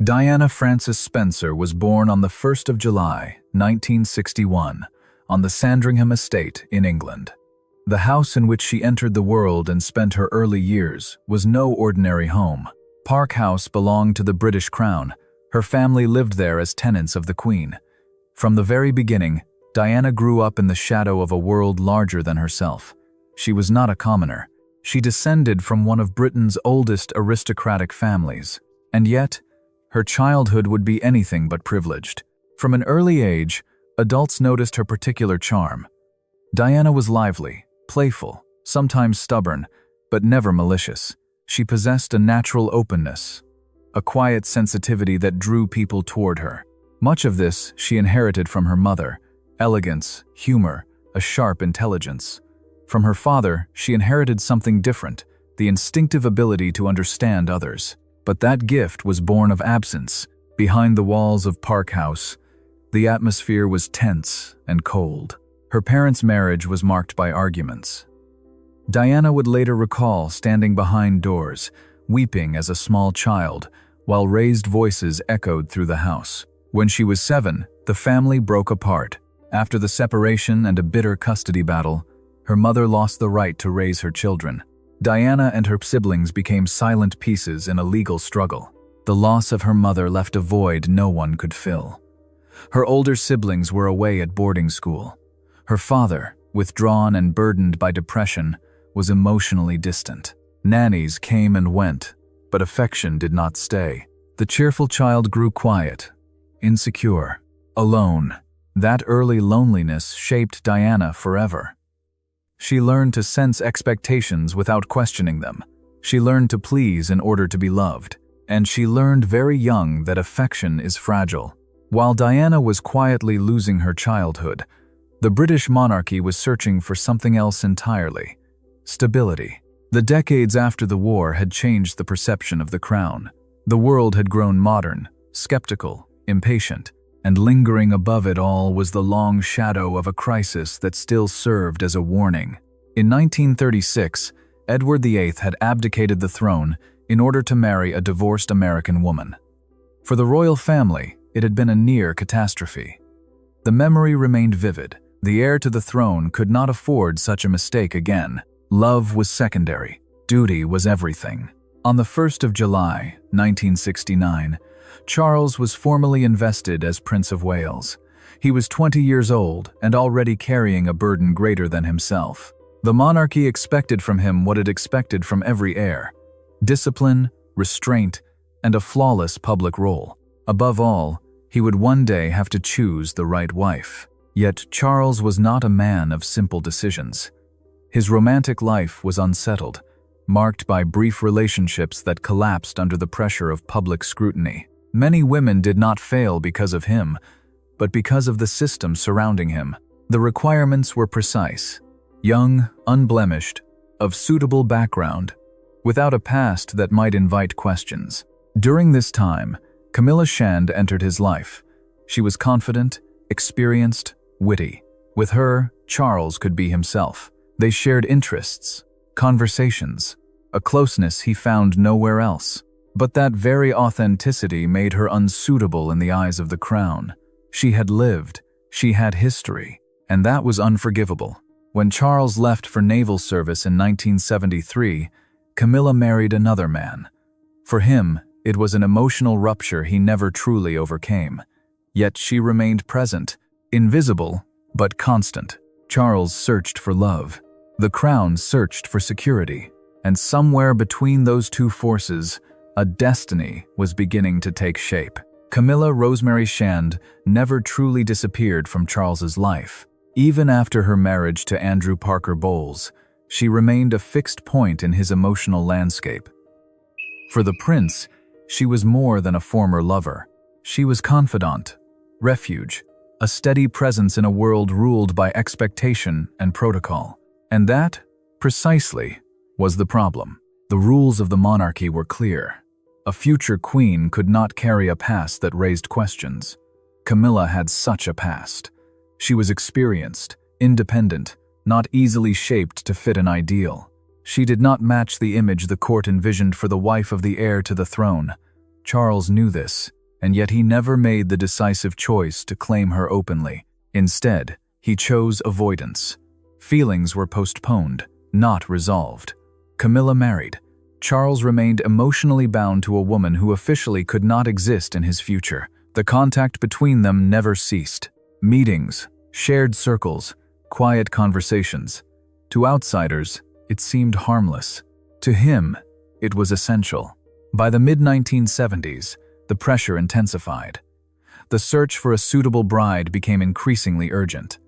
Diana Frances Spencer was born on the 1st of July, 1961, on the Sandringham estate in England. The house in which she entered the world and spent her early years was no ordinary home. Park House belonged to the British Crown. Her family lived there as tenants of the Queen. From the very beginning, Diana grew up in the shadow of a world larger than herself. She was not a commoner. She descended from one of Britain's oldest aristocratic families. And yet, her childhood would be anything but privileged. From an early age, adults noticed her particular charm. Diana was lively, playful, sometimes stubborn, but never malicious. She possessed a natural openness, a quiet sensitivity that drew people toward her. Much of this she inherited from her mother: elegance, humor, a sharp intelligence. From her father, she inherited something different: the instinctive ability to understand others. But that gift was born of absence. Behind the walls of Park House, the atmosphere was tense and cold. Her parents' marriage was marked by arguments. Diana would later recall standing behind doors, weeping as a small child, while raised voices echoed through the house. When she was 7, the family broke apart. After the separation and a bitter custody battle, her mother lost the right to raise her children. Diana and her siblings became silent pieces in a legal struggle. The loss of her mother left a void no one could fill. Her older siblings were away at boarding school. Her father, withdrawn and burdened by depression, was emotionally distant. Nannies came and went, but affection did not stay. The cheerful child grew quiet, insecure, alone. That early loneliness shaped Diana forever. She learned to sense expectations without questioning them. She learned to please in order to be loved. And she learned very young that affection is fragile. While Diana was quietly losing her childhood, the British monarchy was searching for something else entirely: stability. The decades after the war had changed the perception of the crown. The world had grown modern, skeptical, impatient, and lingering above it all was the long shadow of a crisis that still served as a warning. In 1936, Edward VIII had abdicated the throne in order to marry a divorced American woman. For the royal family, it had been a near catastrophe. The memory remained vivid. The heir to the throne could not afford such a mistake again. Love was secondary. Duty was everything. On the 1st of July, 1969, Charles was formally invested as Prince of Wales. He was 20 years old and already carrying a burden greater than himself. The monarchy expected from him what it expected from every heir: discipline, restraint, and a flawless public role. Above all, he would one day have to choose the right wife. Yet Charles was not a man of simple decisions. His romantic life was unsettled, marked by brief relationships that collapsed under the pressure of public scrutiny. Many women did not fail because of him, but because of the system surrounding him. The requirements were precise: young, unblemished, of suitable background, without a past that might invite questions. During this time, Camila Shand entered his life. She was confident, experienced, witty. With her, Charles could be himself. They shared interests, conversations, a closeness he found nowhere else. But that very authenticity made her unsuitable in the eyes of the crown. She had lived, she had history, and that was unforgivable. When Charles left for naval service in 1973, Camilla married another man. For him, it was an emotional rupture he never truly overcame. Yet she remained present, invisible, but constant. Charles searched for love. The crown searched for security. And somewhere between those two forces, a destiny was beginning to take shape. Camilla Rosemary Shand never truly disappeared from Charles's life. Even after her marriage to Andrew Parker Bowles, she remained a fixed point in his emotional landscape. For the prince, she was more than a former lover. She was confidant, refuge, a steady presence in a world ruled by expectation and protocol. And that, precisely, was the problem. The rules of the monarchy were clear. A future queen could not carry a past that raised questions. Camilla had such a past. She was experienced, independent, not easily shaped to fit an ideal. She did not match the image the court envisioned for the wife of the heir to the throne. Charles knew this, and yet he never made the decisive choice to claim her openly. Instead, he chose avoidance. Feelings were postponed, not resolved. Camila married. Charles remained emotionally bound to a woman who officially could not exist in his future. The contact between them never ceased. Meetings, shared circles, quiet conversations. To outsiders, it seemed harmless. To him, it was essential. By the mid-1970s, the pressure intensified. The search for a suitable bride became increasingly urgent.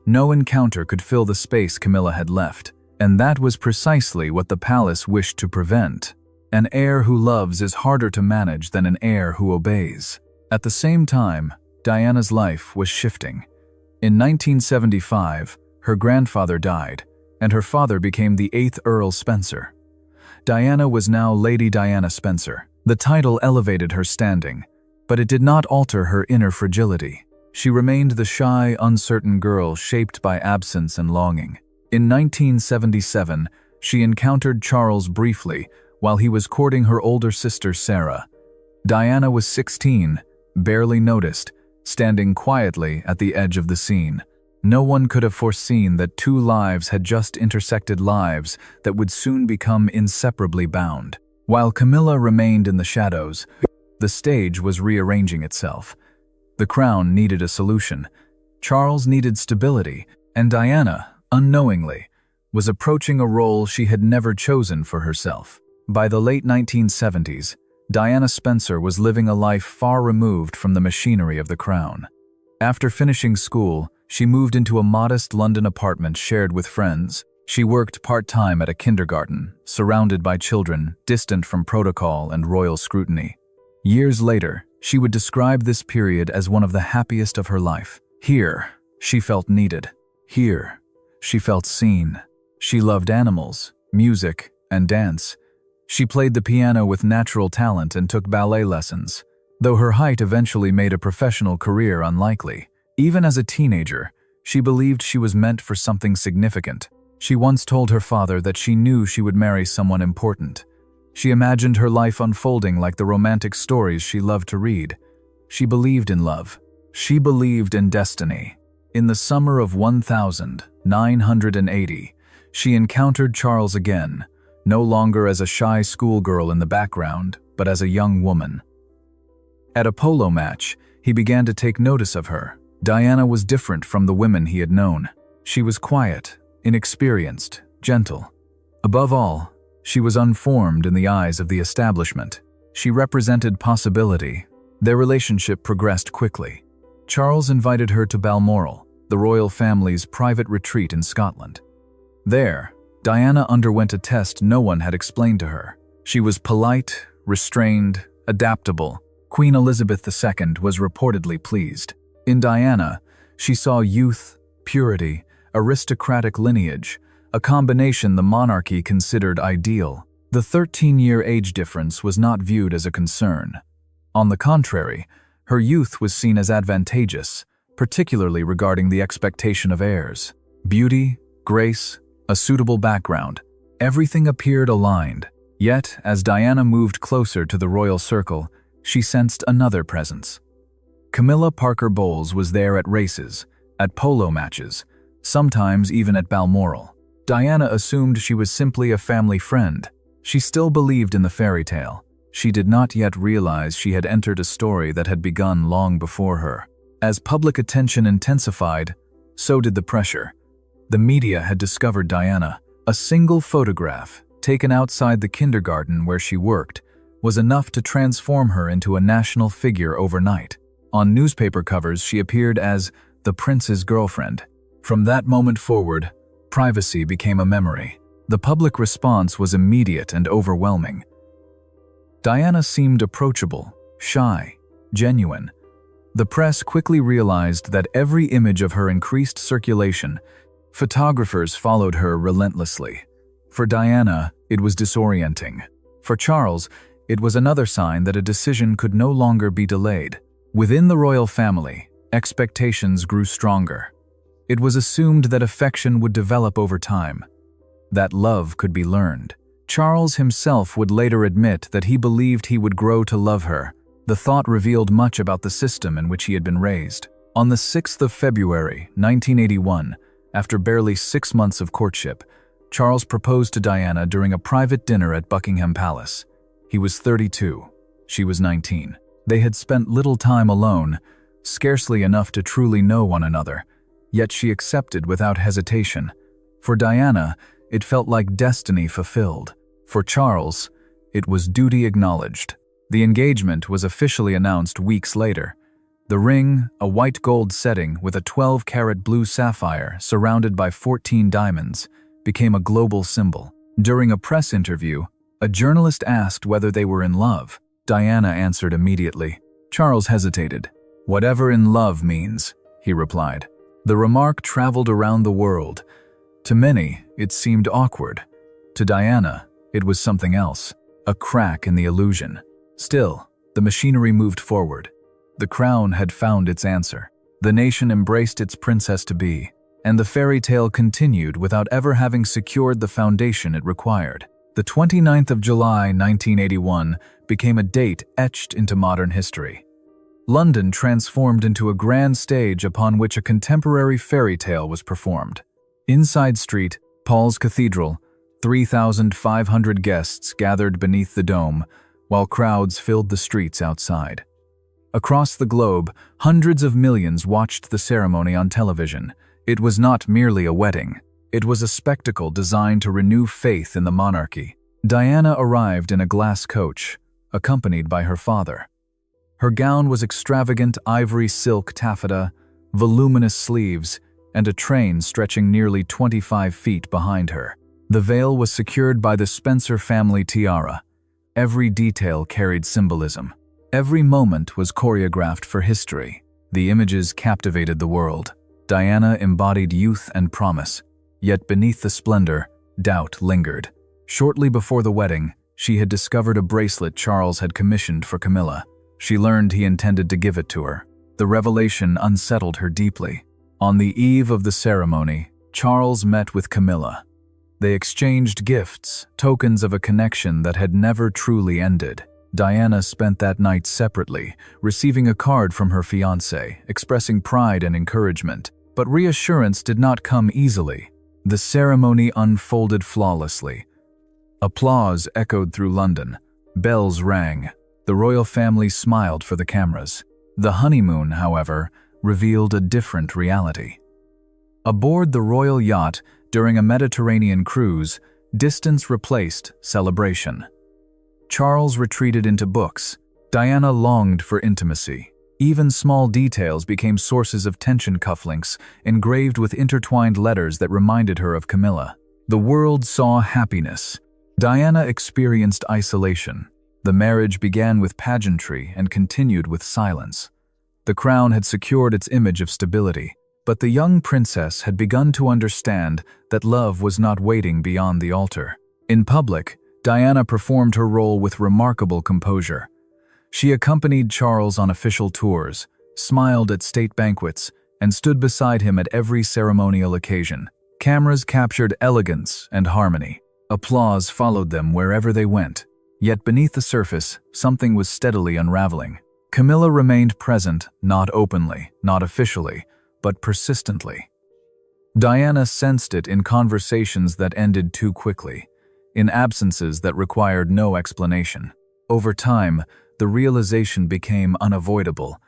No encounter could fill the space Camila had left, and that was precisely what the palace wished to prevent. An heir who loves is harder to manage than an heir who obeys. At the same time, Diana's life was shifting. In 1975, her grandfather died, and her father became the 8th Earl Spencer. Diana was now Lady Diana Spencer. The title elevated her standing, but it did not alter her inner fragility. She remained the shy, uncertain girl shaped by absence and longing. In 1977, she encountered Charles briefly while he was courting her older sister Sarah. Diana was 16, barely noticed, standing quietly at the edge of the scene. No one could have foreseen that two lives had just intersected lives that would soon become inseparably bound. While Camila remained in the shadows, the stage was rearranging itself. The crown needed a solution. Charles needed stability, and Diana, unknowingly, was approaching a role she had never chosen for herself. By the late 1970s, Diana Spencer was living a life far removed from the machinery of the crown. After finishing school, she moved into a modest London apartment shared with friends. She worked part-time at a kindergarten, surrounded by children, distant from protocol and royal scrutiny. Years later, she would describe this period as one of the happiest of her life. Here, she felt needed. Here, she felt seen. She loved animals, music, and dance. She played the piano with natural talent and took ballet lessons, though her height eventually made a professional career unlikely. Even as a teenager, she believed she was meant for something significant. She once told her father that she knew she would marry someone important. She imagined her life unfolding like the romantic stories she loved to read. She believed in love. She believed in destiny. In the summer of 1980, she encountered Charles again, no longer as a shy schoolgirl in the background, but as a young woman. At a polo match, he began to take notice of her. Diana was different from the women he had known. She was quiet, inexperienced, gentle. Above all, she was unformed in the eyes of the establishment. She represented possibility. Their relationship progressed quickly. Charles invited her to Balmoral, the royal family's private retreat in Scotland. There, Diana underwent a test no one had explained to her. She was polite, restrained, adaptable. Queen Elizabeth II was reportedly pleased. In Diana, she saw youth, purity, aristocratic lineage, a combination the monarchy considered ideal. The 13-year age difference was not viewed as a concern. On the contrary, her youth was seen as advantageous, particularly regarding the expectation of heirs. Beauty, grace, a suitable background, everything appeared aligned. Yet, as Diana moved closer to the royal circle, she sensed another presence. Camilla Parker Bowles was there at races, at polo matches, sometimes even at Balmoral. Diana assumed she was simply a family friend. She still believed in the fairy tale. She did not yet realize she had entered a story that had begun long before her. As public attention intensified, so did the pressure. The media had discovered Diana. A single photograph, taken outside the kindergarten where she worked, was enough to transform her into a national figure overnight. On newspaper covers, she appeared as the prince's girlfriend. From that moment forward, privacy became a memory. The public response was immediate and overwhelming. Diana seemed approachable, shy, genuine. The press quickly realized that every image of her increased circulation. Photographers followed her relentlessly. For Diana, it was disorienting. For Charles, it was another sign that a decision could no longer be delayed. Within the royal family, expectations grew stronger. It was assumed that affection would develop over time, that love could be learned. Charles himself would later admit that he believed he would grow to love her. The thought revealed much about the system in which he had been raised. On the 6th of February, 1981, after barely 6 months of courtship, Charles proposed to Diana during a private dinner at Buckingham Palace. He was 32. She was 19. They had spent little time alone, scarcely enough to truly know one another, yet she accepted without hesitation. For Diana, it felt like destiny fulfilled. For Charles, it was duty acknowledged. The engagement was officially announced weeks later. The ring, a white gold setting with a 12-carat blue sapphire surrounded by 14 diamonds, became a global symbol. During a press interview, a journalist asked whether they were in love. Diana answered immediately. Charles hesitated. "Whatever in love means," he replied. The remark traveled around the world. To many, it seemed awkward. To Diana, it was something else, a crack in the illusion. Still, the machinery moved forward. The crown had found its answer. The nation embraced its princess-to-be, and the fairy tale continued without ever having secured the foundation it required. The 29th of July, 1981, became a date etched into modern history. London transformed into a grand stage upon which a contemporary fairy tale was performed. Inside Street, Paul's Cathedral, 3,500 guests gathered beneath the dome, while crowds filled the streets outside. Across the globe, hundreds of millions watched the ceremony on television. It was not merely a wedding. It was a spectacle designed to renew faith in the monarchy. Diana arrived in a glass coach, accompanied by her father. Her gown was extravagant ivory silk taffeta, voluminous sleeves, and a train stretching nearly 25 feet behind her. The veil was secured by the Spencer family tiara. Every detail carried symbolism. Every moment was choreographed for history. The images captivated the world. Diana embodied youth and promise, yet beneath the splendor, doubt lingered. Shortly before the wedding, she had discovered a bracelet Charles had commissioned for Camilla. She learned he intended to give it to her. The revelation unsettled her deeply. On the eve of the ceremony, Charles met with Camilla. They exchanged gifts, tokens of a connection that had never truly ended. Diana spent that night separately, receiving a card from her fiancé, expressing pride and encouragement. But reassurance did not come easily. The ceremony unfolded flawlessly. Applause echoed through London. Bells rang. The royal family smiled for the cameras. The honeymoon, however, revealed a different reality. Aboard the royal yacht, during a Mediterranean cruise, distance replaced celebration. Charles retreated into books. Diana longed for intimacy. Even small details became sources of tension cufflinks, engraved with intertwined letters that reminded her of Camilla. The world saw happiness. Diana experienced isolation. The marriage began with pageantry and continued with silence. The crown had secured its image of stability, but the young princess had begun to understand that love was not waiting beyond the altar. In public, Diana performed her role with remarkable composure. She accompanied Charles on official tours, smiled at state banquets, and stood beside him at every ceremonial occasion. Cameras captured elegance and harmony. Applause followed them wherever they went. Yet beneath the surface, something was steadily unraveling. Camilla remained present, not openly, not officially, but persistently. Diana sensed it in conversations that ended too quickly, in absences that required no explanation. Over time, the realization became unavoidable.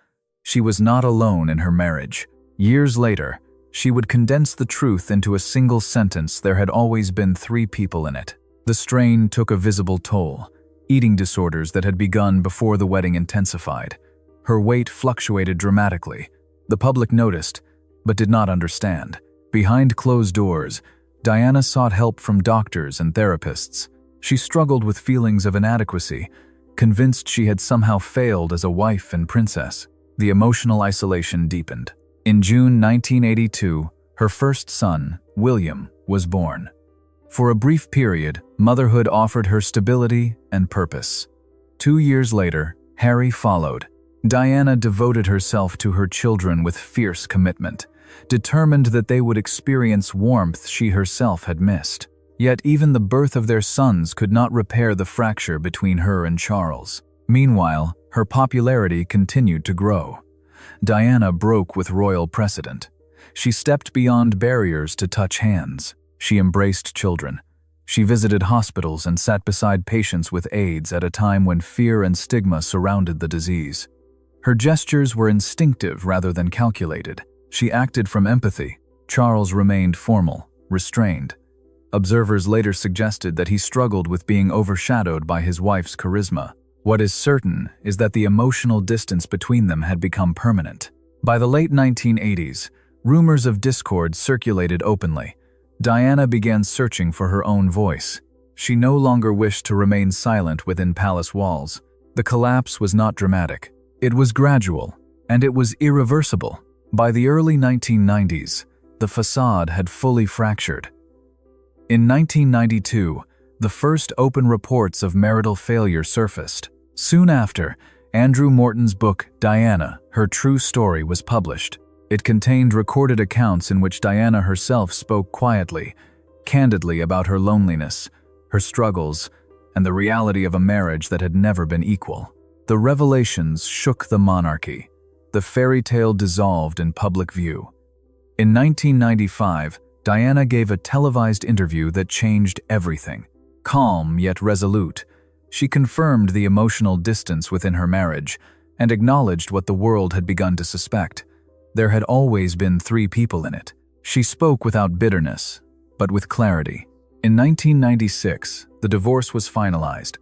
She was not alone in her marriage. Years later, she would condense the truth into a single sentence: there had always been 3 people in it. The strain took a visible toll. Eating disorders that had begun before the wedding intensified. Her weight fluctuated dramatically. The public noticed, but did not understand. Behind closed doors, Diana sought help from doctors and therapists. She struggled with feelings of inadequacy, convinced she had somehow failed as a wife and princess. The emotional isolation deepened. In June 1982, her first son, William, was born. For a brief period, motherhood offered her stability and purpose. 2 years later, Harry followed. Diana devoted herself to her children with fierce commitment, determined that they would experience warmth she herself had missed. Yet even the birth of their sons could not repair the fracture between her and Charles. Meanwhile, her popularity continued to grow. Diana broke with royal precedent. She stepped beyond barriers to touch hands. She embraced children. She visited hospitals and sat beside patients with AIDS at a time when fear and stigma surrounded the disease. Her gestures were instinctive rather than calculated. She acted from empathy. Charles remained formal, restrained. Observers later suggested that he struggled with being overshadowed by his wife's charisma. What is certain is that the emotional distance between them had become permanent. By the late 1980s, rumors of discord circulated openly. Diana began searching for her own voice. She no longer wished to remain silent within palace walls. The collapse was not dramatic. It was gradual, and it was irreversible. By the early 1990s, the facade had fully fractured. In 1992, the first open reports of marital failure surfaced. Soon after, Andrew Morton's book, Diana, Her True Story, was published. It contained recorded accounts in which Diana herself spoke quietly, candidly about her loneliness, her struggles, and the reality of a marriage that had never been equal. The revelations shook the monarchy. The fairy tale dissolved in public view. In 1995, Diana gave a televised interview that changed everything. Calm yet resolute, she confirmed the emotional distance within her marriage and acknowledged what the world had begun to suspect. There had always been 3 people in it. She spoke without bitterness, but with clarity. In 1996, the divorce was finalized.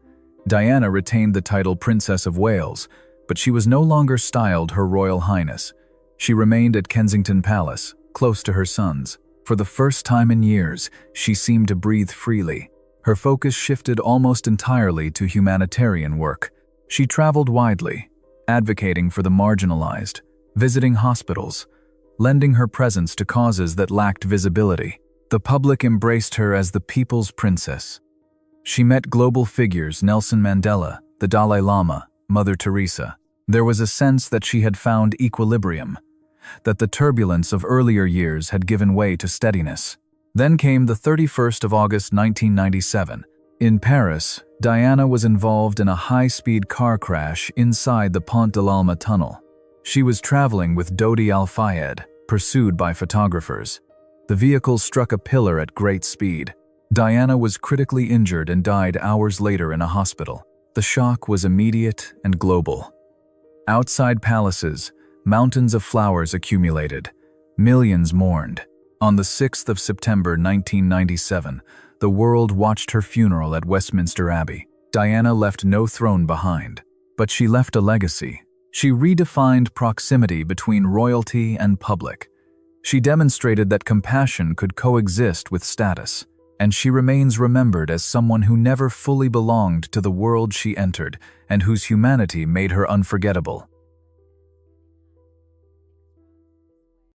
Diana retained the title Princess of Wales, but she was no longer styled Her Royal Highness. She remained at Kensington Palace, close to her sons. For the first time in years, she seemed to breathe freely. Her focus shifted almost entirely to humanitarian work. She traveled widely, advocating for the marginalized, visiting hospitals, lending her presence to causes that lacked visibility. The public embraced her as the people's princess. She met global figures: Nelson Mandela, the Dalai Lama, Mother Teresa. There was a sense that she had found equilibrium, that the turbulence of earlier years had given way to steadiness. Then came the 31st of August 1997. In Paris, Diana was involved in a high-speed car crash inside the Pontalma tunnel. She was traveling with Dodi Al-Fayed, pursued by photographers. The vehicle struck a pillar at great speed. Diana was critically injured and died hours later in a hospital. The shock was immediate and global. Outside palaces, mountains of flowers accumulated. Millions mourned. On the 6th of September 1997, the world watched her funeral at Westminster Abbey. Diana left no throne behind, but she left a legacy. She redefined proximity between royalty and public. She demonstrated that compassion could coexist with status, and she remains remembered as someone who never fully belonged to the world she entered and whose humanity made her unforgettable.